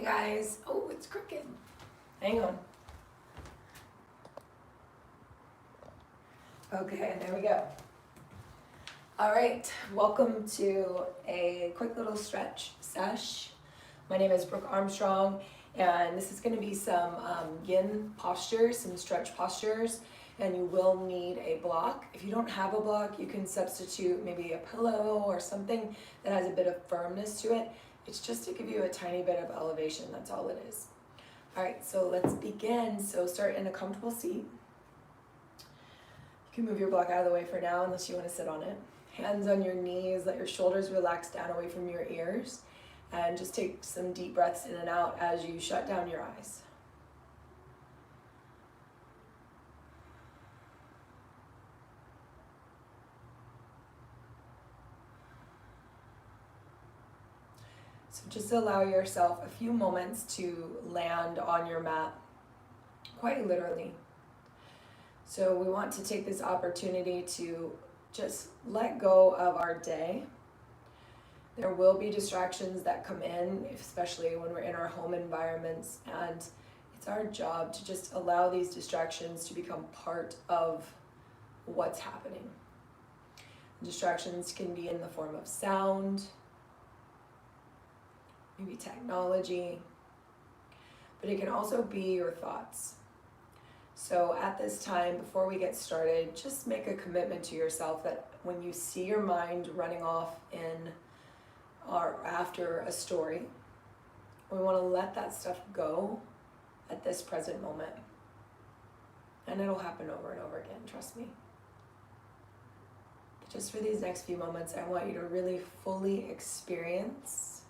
guys. Oh, it's crooked. Hang on. Okay, there we go. All right, welcome to a quick little stretch sesh. My name is Brook Armstrong, and this is going to be some yin postures, some stretch postures, and you will need a block. If you don't have a block, you can substitute maybe a pillow or something that has a bit of firmness to it. It's just to give you a tiny bit of elevation, that's all it is. All right, so let's begin. So start in a comfortable seat. You can move your block out of the way for now unless you want to sit on it. Hands on your knees, let your shoulders relax down away from your ears, and just take some deep breaths in and out as you shut down your eyes. So just allow yourself a few moments to land on your mat, quite literally. So we want to take this opportunity to just let go of our day. There will be distractions that come in, especially when we're in our home environments, and it's our job to just allow these distractions to become part of what's happening. Distractions can be in the form of sound, maybe technology, but it can also be your thoughts. So at this time, before we get started, just make a commitment to yourself that when you see your mind running off in or after a story, we want to let that stuff go at this present moment. And it'll happen over and over again, trust me. But just for these next few moments, I want you to really fully experience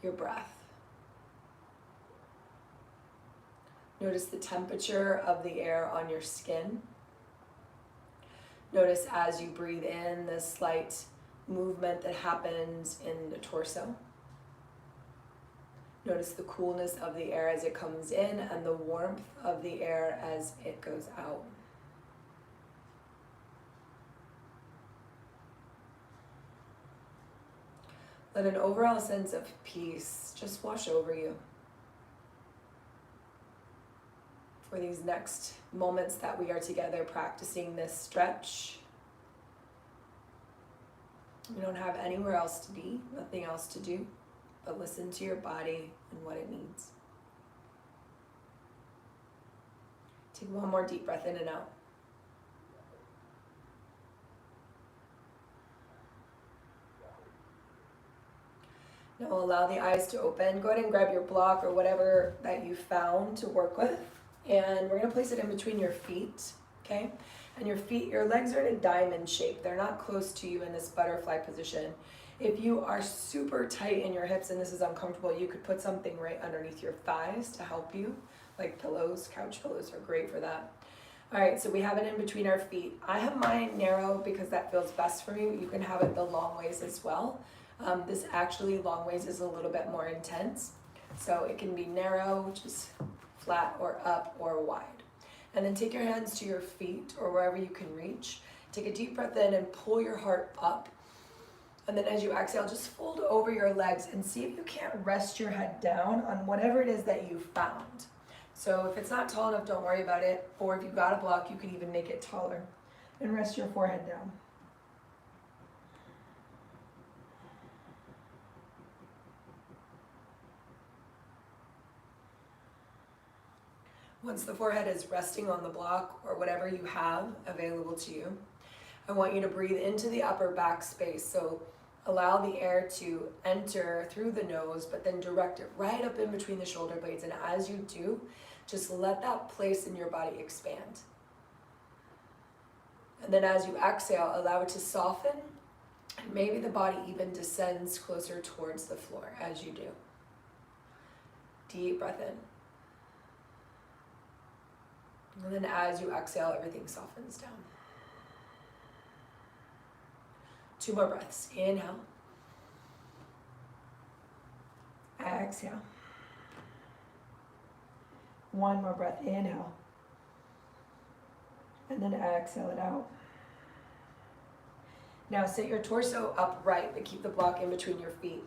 your breath. Notice the temperature of the air on your skin. Notice as you breathe in the slight movement that happens in the torso. Notice the coolness of the air as it comes in and the warmth of the air as it goes out. Let an overall sense of peace just wash over you for these next moments that we are together practicing this stretch. You don't have anywhere else to be, nothing else to do, but listen to your body and what it needs. Take one more deep breath in and out. Now allow the eyes to open. Go ahead and grab your block or whatever that you found to work with. And we're gonna place it in between your feet, okay? And your feet, your legs are in a diamond shape. They're not close to you in this butterfly position. If you are super tight in your hips and this is uncomfortable, you could put something right underneath your thighs to help you, like pillows. Couch pillows are great for that. All right, so we have it in between our feet. I have mine narrow because that feels best for me. You can have it the long ways as well. This actually long ways is a little bit more intense. So it can be narrow, just flat or up or wide. And then take your hands to your feet or wherever you can reach. Take a deep breath in and pull your heart up. And then as you exhale, just fold over your legs and see if you can't rest your head down on whatever it is that you found. So if it's not tall enough, don't worry about it. Or if you've got a block, you can even make it taller. And rest your forehead down. Once the forehead is resting on the block or whatever you have available to you, I want you to breathe into the upper back space. So allow the air to enter through the nose, but then direct it right up in between the shoulder blades. And as you do, just let that place in your body expand. And then as you exhale, allow it to soften. And maybe the body even descends closer towards the floor as you do. Deep breath in. And then as you exhale, everything softens down. 2 more breaths. Inhale. Exhale. 1 more breath. Inhale. And then exhale it out. Now sit your torso upright, but keep the block in between your feet.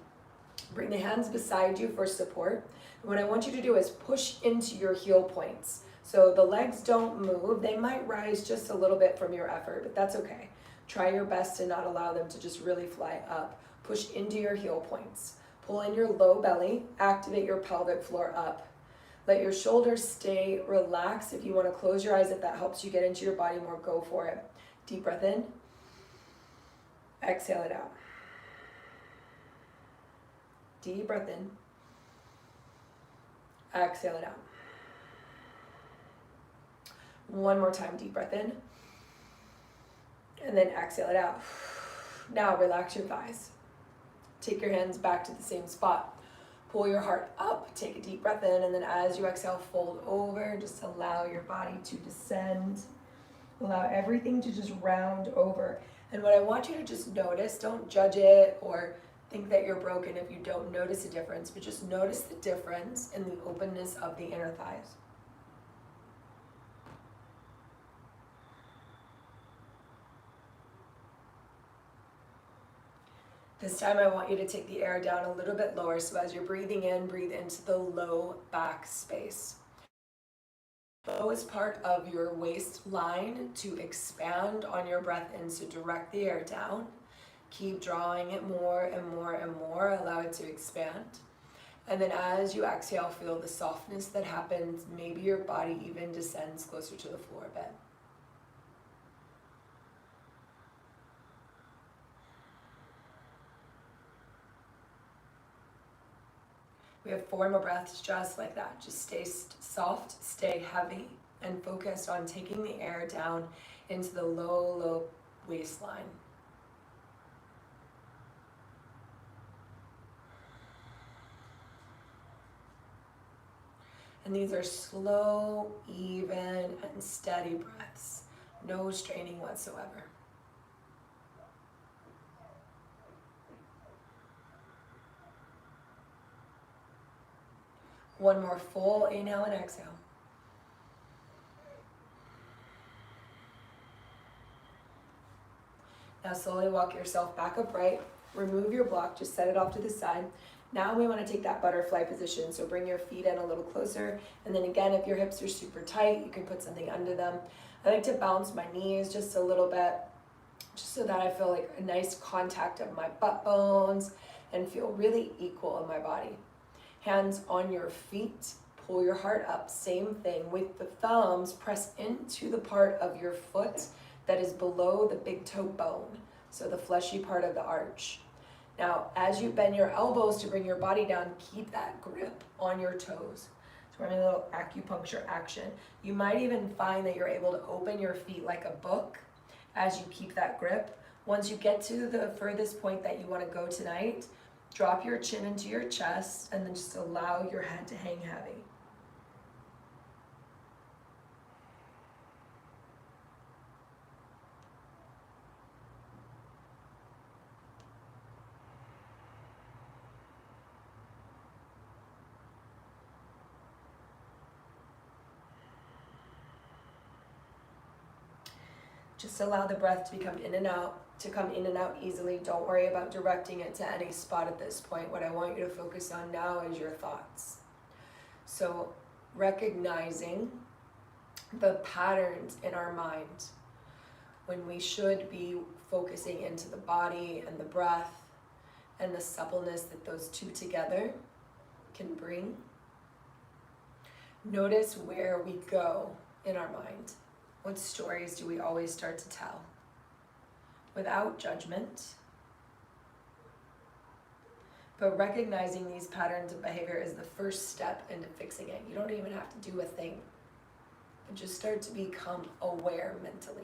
Bring the hands beside you for support. And what I want you to do is push into your heel points. So the legs don't move. They might rise just a little bit from your effort, but that's okay. Try your best to not allow them to just really fly up. Push into your heel points. Pull in your low belly. Activate your pelvic floor up. Let your shoulders stay relaxed. If you want to close your eyes, if that helps you get into your body more, go for it. Deep breath in. Exhale it out. Deep breath in. Exhale it out. One more time, deep breath in. And then exhale it out. Now relax your thighs. Take your hands back to the same spot. Pull your heart up, take a deep breath in, and then as you exhale, fold over. Just allow your body to descend. Allow everything to just round over. And what I want you to just notice, don't judge it or think that you're broken if you don't notice a difference, but just notice the difference in the openness of the inner thighs. This time I want you to take the air down a little bit lower, so as you're breathing in, breathe into the low back space. The lowest part of your waistline to expand on your breath in, so direct the air down. Keep drawing it more and more and more, allow it to expand. And then as you exhale, feel the softness that happens. Maybe your body even descends closer to the floor a bit. We have 4 more breaths just like that. Just stay soft, stay heavy, and focus on taking the air down into the low waistline. And these are slow, even, and steady breaths. No straining whatsoever. One more full inhale and exhale. Now slowly walk yourself back upright. Remove your block, just set it off to the side. Now we want to take that butterfly position, so bring your feet in a little closer. And then again, if your hips are super tight, you can put something under them. I like to bounce my knees just a little bit, just so that I feel like a nice contact of my butt bones and feel really equal in my body. Hands on your feet, pull your heart up, same thing. With the thumbs, press into the part of your foot that is below the big toe bone, so the fleshy part of the arch. Now, as you bend your elbows to bring your body down, keep that grip on your toes. So we're having a little acupuncture action. You might even find that you're able to open your feet like a book as you keep that grip. Once you get to the furthest point that you want to go tonight, drop your chin into your chest and then just allow your head to hang heavy. Just allow the breath to come in and out easily. Don't worry about directing it to any spot at this point. What I want you to focus on now is your thoughts. So recognizing the patterns in our mind when we should be focusing into the body and the breath and the suppleness that those two together can bring. Notice where we go in our mind. What stories do we always start to tell? Without judgment. But recognizing these patterns of behavior is the first step into fixing it. You don't even have to do a thing, but just start to become aware mentally.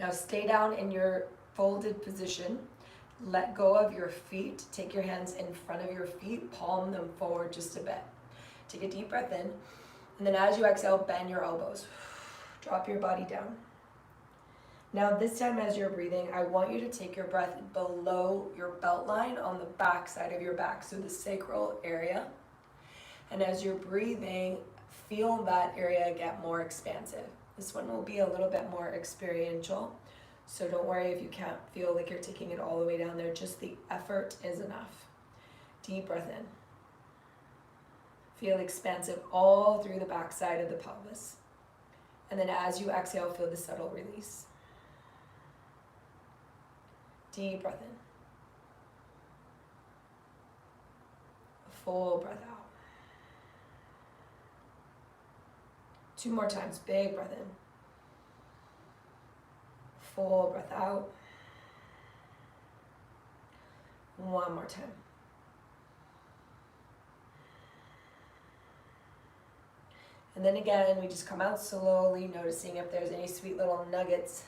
Now stay down in your folded position. Let go of your feet. Take your hands in front of your feet, palm them forward just a bit. Take a deep breath in, and then as you exhale, bend your elbows. Drop your body down. Now this time as you're breathing, I want you to take your breath below your belt line on the back side of your back, so the sacral area. And as you're breathing, feel that area get more expansive. This one will be a little bit more experiential, so don't worry if you can't feel like you're taking it all the way down there, just the effort is enough. Deep breath in. Feel expansive all through the back side of the pelvis. And then as you exhale, feel the subtle release. Deep breath in. Full breath out. 2 more times, big breath in. Full breath out. 1 more time. And then again, we just come out slowly, noticing if there's any sweet little nuggets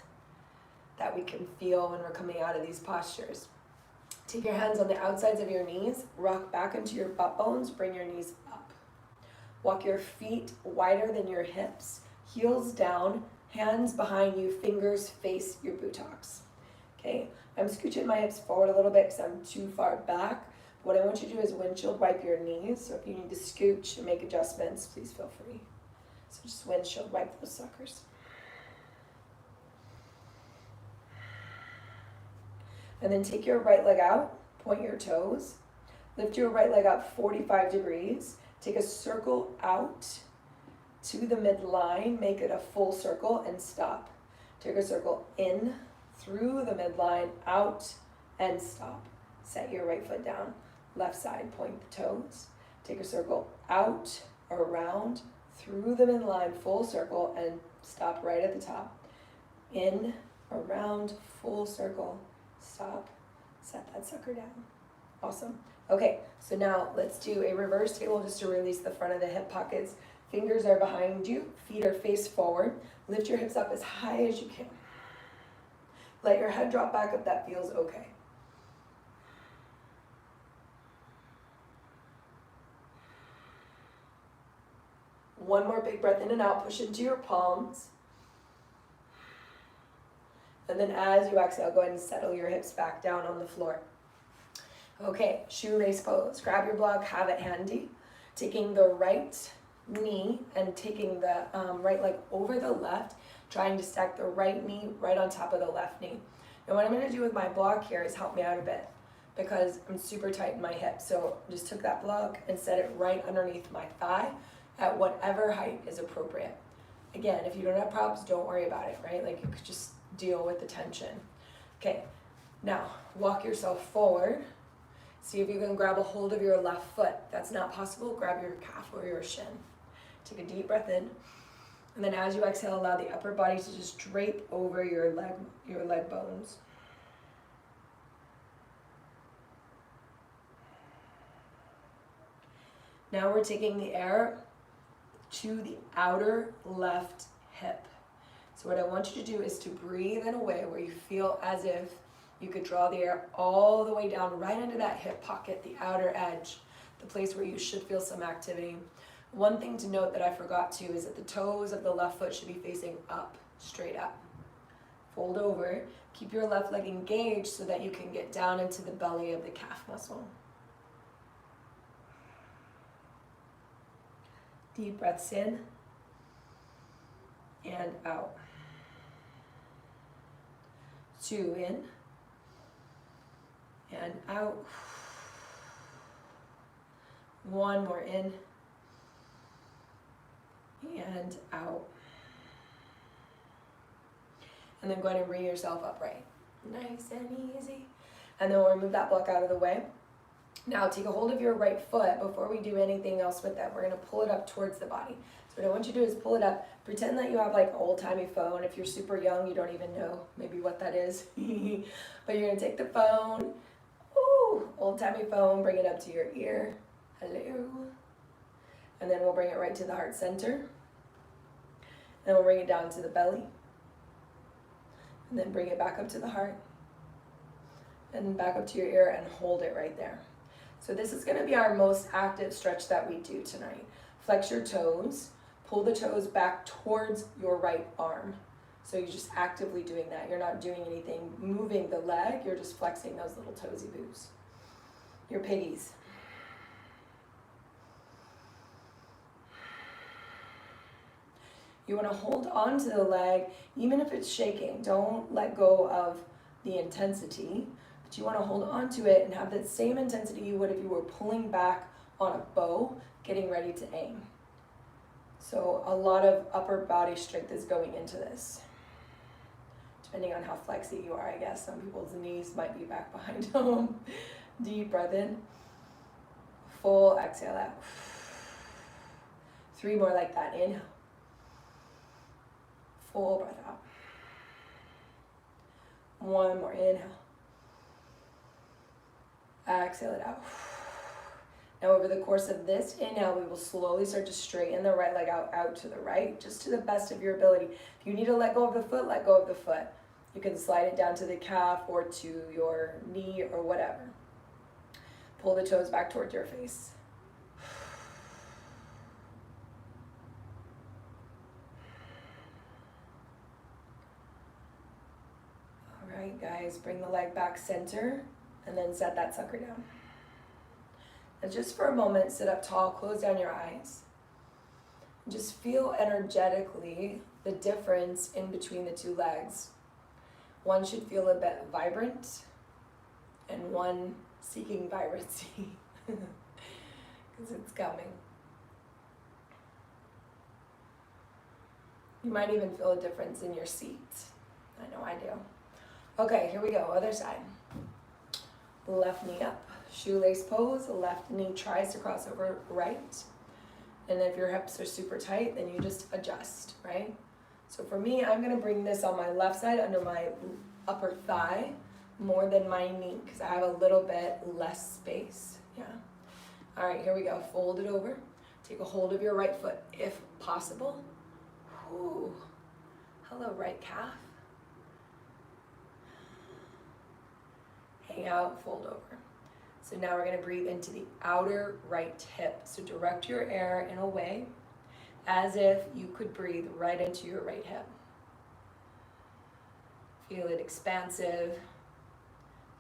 that we can feel when we're coming out of these postures. Take your hands on the outsides of your knees, rock back into your butt bones, bring your knees up. Walk your feet wider than your hips, heels down, hands behind you, fingers face your buttocks. Okay, I'm scooching my hips forward a little bit because I'm too far back. What I want you to do is windshield wipe your knees, so if you need to scooch and make adjustments, please feel free. So just windshield wipe those suckers. And then take your right leg out, point your toes, lift your right leg up 45 degrees, take a circle out to the midline, make it a full circle and stop. Take a circle in, through the midline, out and stop. Set your right foot down, left side, point the toes, take a circle out, around, through the midline, full circle and stop right at the top. In, around, full circle, stop, set that sucker down. Awesome. Okay, so now let's do a reverse table just to release the front of the hip pockets. Fingers are behind you, feet are face forward. Lift your hips up as high as you can. Let your head drop back if that feels okay. One more big breath in and out, push into your palms. And then as you exhale, go ahead and settle your hips back down on the floor. Okay, shoelace pose. Grab your block, have it handy. Taking the right knee and taking the right leg over the left, trying to stack the right knee right on top of the left knee. And what I'm gonna do with my block here is help me out a bit because I'm super tight in my hip. So just took that block and set it right underneath my thigh at whatever height is appropriate. Again, if you don't have props, don't worry about it, right? Like you could just deal with the tension. Okay, now walk yourself forward. See if you can grab a hold of your left foot. If that's not possible, grab your calf or your shin. Take a deep breath in. And then as you exhale, allow the upper body to just drape over your leg bones. Now we're taking the air to the outer left hip. So what I want you to do is to breathe in a way where you feel as if you could draw the air all the way down right into that hip pocket, the outer edge, the place where you should feel some activity. One thing to note that I forgot to is that the toes of the left foot should be facing up, straight up. Fold over, keep your left leg engaged so that you can get down into the belly of the calf muscle. Deep breaths in and out. 2 in and out. 1 more in and out. And then go ahead and bring yourself upright. Nice and easy. And then we'll remove that block out of the way. Now take a hold of your right foot. Before we do anything else with that, we're gonna pull it up towards the body. So what I want you to do is pull it up. Pretend that you have like an old-timey phone. If you're super young, you don't even know maybe what that is. But you're gonna take the phone, old-timey phone, bring it up to your ear. Hello. And then we'll bring it right to the heart center. And we'll bring it down to the belly. And then bring it back up to the heart. And back up to your ear and hold it right there. So this is gonna be our most active stretch that we do tonight. Flex your toes, pull the toes back towards your right arm. So you're just actively doing that. You're not doing anything, moving the leg, you're just flexing those little toesy boos. Your piggies. You want to hold on to the leg, even if it's shaking. Don't let go of the intensity, but you want to hold on to it and have that same intensity you would if you were pulling back on a bow, getting ready to aim. So a lot of upper body strength is going into this. Depending on how flexy you are, I guess. Some people's knees might be back behind them. Deep breath in. Full exhale out. 3 more like that. Inhale. Full breath out. 1 more. Inhale. Exhale it out. Now over the course of this inhale, we will slowly start to straighten the right leg out to the right, just to the best of your ability. If you need to let go of the foot, let go of the foot. You can slide it down to the calf or to your knee or whatever. Pull the toes back towards your face. All right, guys, bring the leg back center and then set that sucker down. And just for a moment, sit up tall, close down your eyes. Just feel energetically the difference in between the 2 legs. One should feel a bit vibrant and one seeking vibrancy because it's coming. You might even feel a difference in your seat. I know I do. Okay, here we go, other side. Left knee up. Shoelace pose, left knee tries to cross over right. And if your hips are super tight, then you just adjust, right? So for me, I'm gonna bring this on my left side under my upper thigh more than my knee because I have a little bit less space, yeah. All right, here we go, fold it over. Take a hold of your right foot if possible. Ooh. Hello, right calf. Hang out, fold over. So now we're going to breathe into the outer right hip. So direct your air in a way as if you could breathe right into your right hip. Feel it expansive.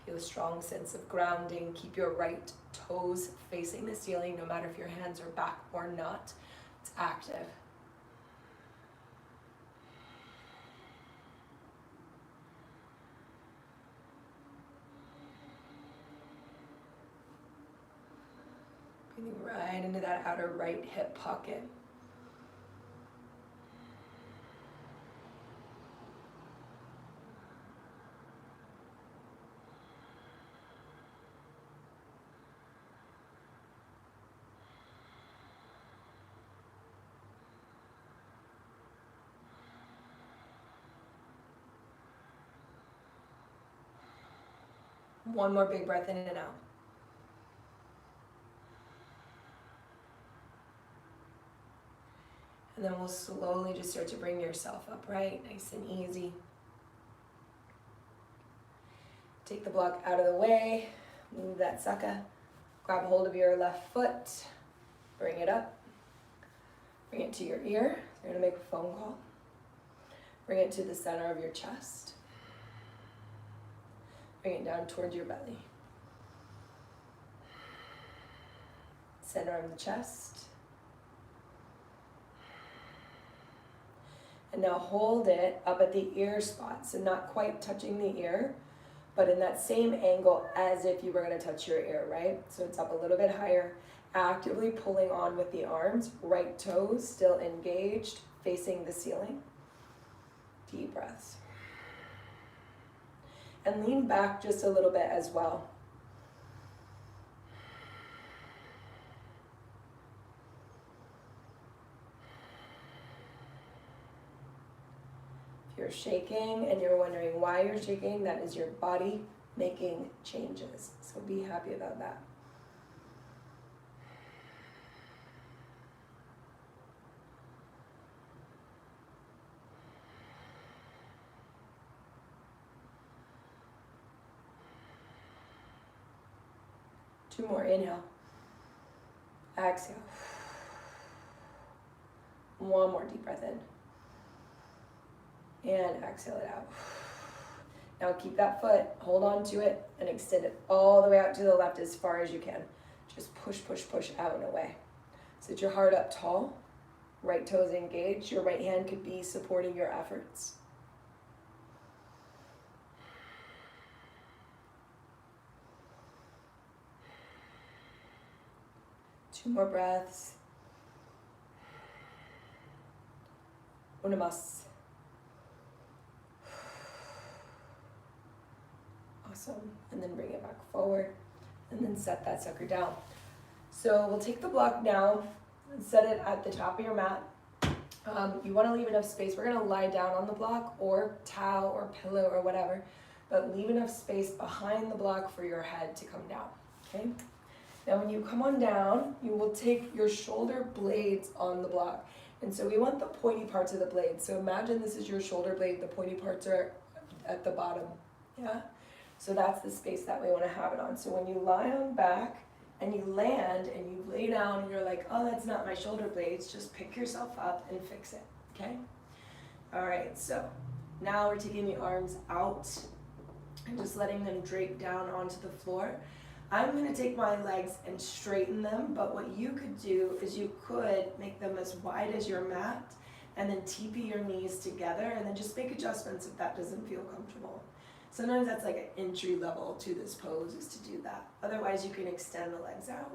Feel a strong sense of grounding. Keep your right toes facing the ceiling, no matter if your hands are back or not. It's active. Breathing right into that outer right hip pocket. One more big breath in and out. And then we'll slowly just start to bring yourself upright, nice and easy. Take the block out of the way, move that sucker, grab a hold of your left foot, bring it up, bring it to your ear. So you're gonna make a phone call. Bring it to the center of your chest. Bring it down towards your belly. Center of the chest. And now hold it up at the ear spot, so not quite touching the ear, but in that same angle as if you were going to touch your ear, right? So it's up a little bit higher, actively pulling on with the arms, right toes still engaged, facing the ceiling. Deep breaths. And lean back just a little bit as well. If you're shaking and you're wondering why you're shaking, that is your body making changes. So be happy about that. Two more, inhale. Exhale. One more deep breath in. And exhale it out. Now keep that foot, hold on to it, and extend it all the way out to the left as far as you can. Just push, push, push out and away. Sit your heart up tall, right toe is engaged. Your right hand could be supporting your efforts. Two more breaths. Una más. Awesome. And then bring it back forward. And then set that sucker down. So we'll take the block now and set it at the top of your mat. You want to leave enough space. We're going to lie down on the block or towel or pillow or whatever, but leave enough space behind the block for your head to come down. Okay? Now when you come on down, you will take your shoulder blades on the block. And so we want the pointy parts of the blade. So imagine this is your shoulder blade. The pointy parts are at the bottom. Yeah? So that's the space that we want to have it on. So when you lie on back and you land and you lay down and you're like, oh, that's not my shoulder blades, just pick yourself up and fix it, okay? All right, so now we're taking the arms out and just letting them drape down onto the floor. I'm going to take my legs and straighten them, but what you could do is you could make them as wide as your mat and then teepee your knees together and then just make adjustments if that doesn't feel comfortable. Sometimes that's like an entry level to this pose is to do that. Otherwise you can extend the legs out.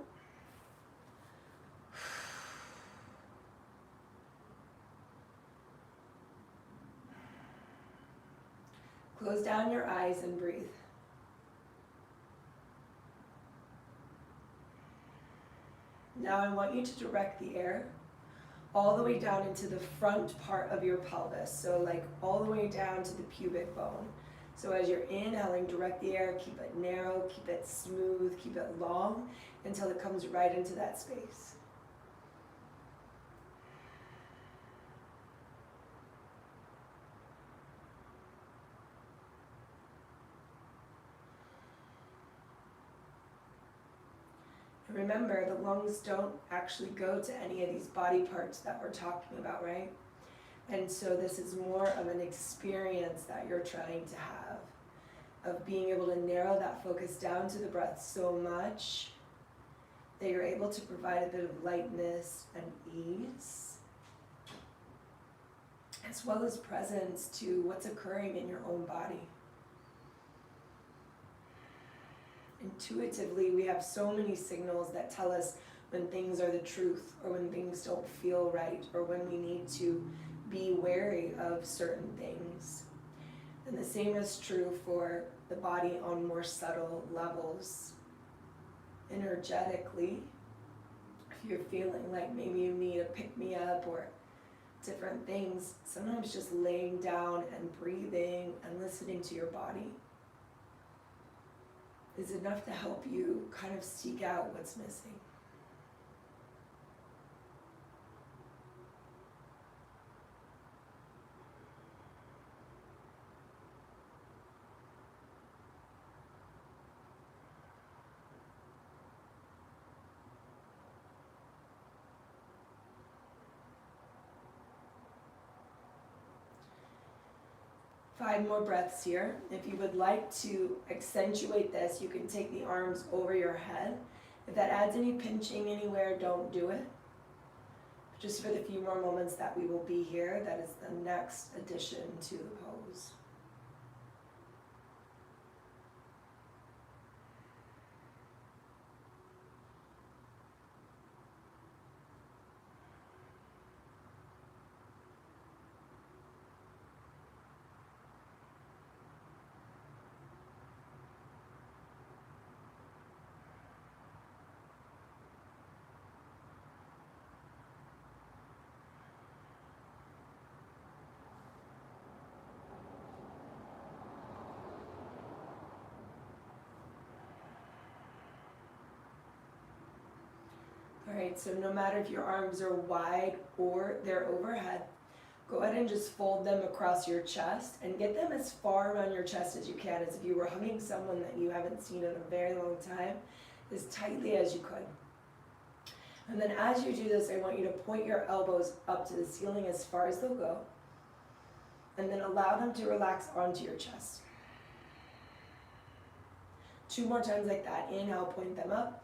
Close down your eyes and breathe. Now I want you to direct the air all the way down into the front part of your pelvis. So like all the way down to the pubic bone. So as you're inhaling, direct the air, keep it narrow, keep it smooth, keep it long until it comes right into that space. And remember, the lungs don't actually go to any of these body parts that we're talking about, right? And so this is more of an experience that you're trying to have, of being able to narrow that focus down to the breath so much that you're able to provide a bit of lightness and ease, as well as presence to what's occurring in your own body. Intuitively, we have so many signals that tell us when things are the truth, or when things don't feel right, or when we need to be wary of certain things. And the same is true for the body on more subtle levels. Energetically, if you're feeling like maybe you need a pick-me-up or different things, sometimes just laying down and breathing and listening to your body is enough to help you kind of seek out what's missing. Five more breaths here. If you would like to accentuate this, you can take the arms over your head. If that adds any pinching anywhere, don't do it. Just for the few more moments that we will be here, that is the next addition to the pose. All right, so no matter if your arms are wide or they're overhead, go ahead and just fold them across your chest and get them as far around your chest as you can, as if you were hugging someone that you haven't seen in a very long time, as tightly as you could. And then as you do this, I want you to point your elbows up to the ceiling as far as they'll go, and then allow them to relax onto your chest. 2 more times like that. Inhale, point them up.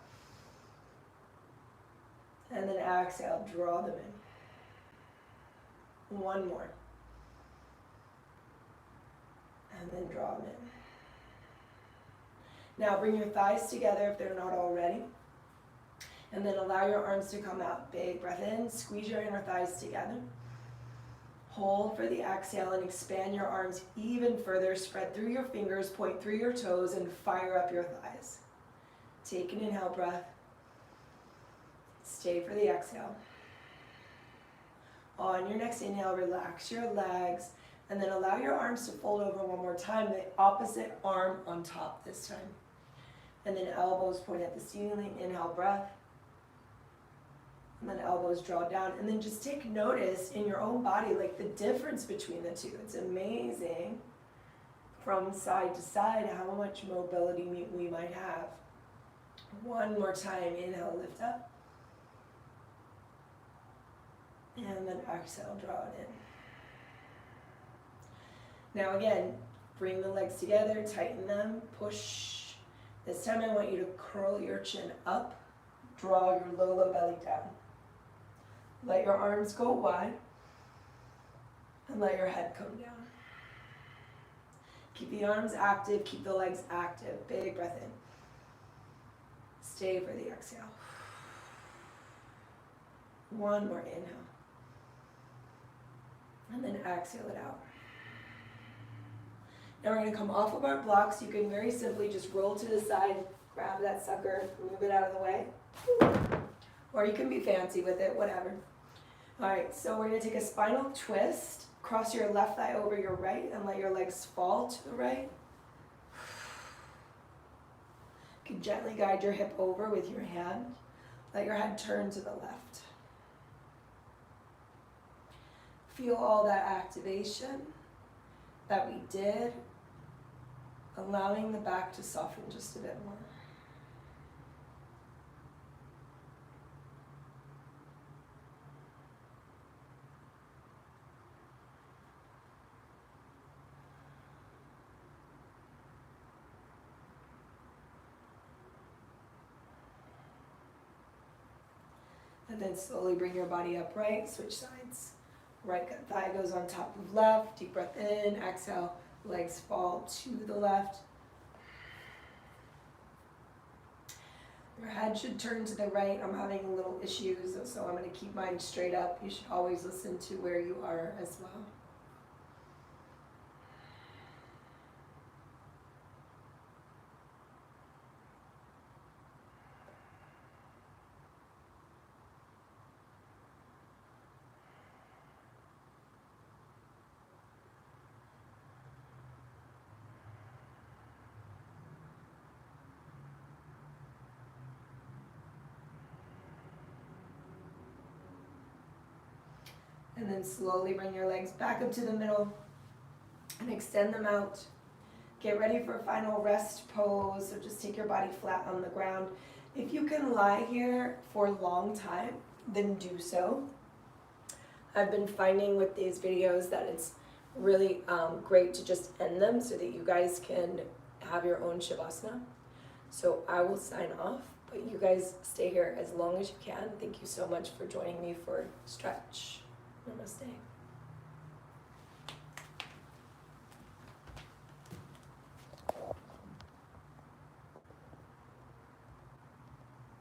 And then exhale, draw them in. One more. And then draw them in. Now bring your thighs together if they're not already. And then allow your arms to come out. Big breath in, squeeze your inner thighs together. Hold for the exhale and expand your arms even further. Spread through your fingers, point through your toes, and fire up your thighs. Take an inhale breath. Stay for the exhale. On your next inhale, relax your legs, and then allow your arms to fold over one more time, the opposite arm on top this time. And then elbows point at the ceiling, inhale breath. And then elbows draw down, and then just take notice in your own body, like the difference between the two. It's amazing from side to side how much mobility we might have. One more time, inhale, lift up. And then exhale, draw it in. Now again, bring the legs together, tighten them, push. This time I want you to curl your chin up, draw your low belly down. Let your arms go wide, and let your head come down. Keep the arms active, keep the legs active. Big breath in. Stay for the exhale. One more inhale. And then exhale it out. Now we're going to come off of our blocks. You can very simply just roll to the side, grab that sucker, move it out of the way. Or you can be fancy with it, whatever. All right, so we're going to take a spinal twist. Cross your left thigh over your right and let your legs fall to the right. You can gently guide your hip over with your hand. Let your head turn to the left. Feel all that activation that we did, allowing the back to soften just a bit more. And then slowly bring your body upright, switch sides. Right thigh goes on top of left, deep breath in, exhale, legs fall to the left. Your head should turn to the right. I'm having a little issues, so I'm going to keep mine straight up. You should always listen to where you are as well. And then slowly bring your legs back up to the middle and extend them out. Get ready for a final rest pose, so just take your body flat on the ground. If you can lie here for a long time, then do so. I've been finding with these videos that it's really great to just end them so that you guys can have your own Shavasana. So I will sign off, but you guys stay here as long as you can. Thank you so much for joining me for stretch. Namaste.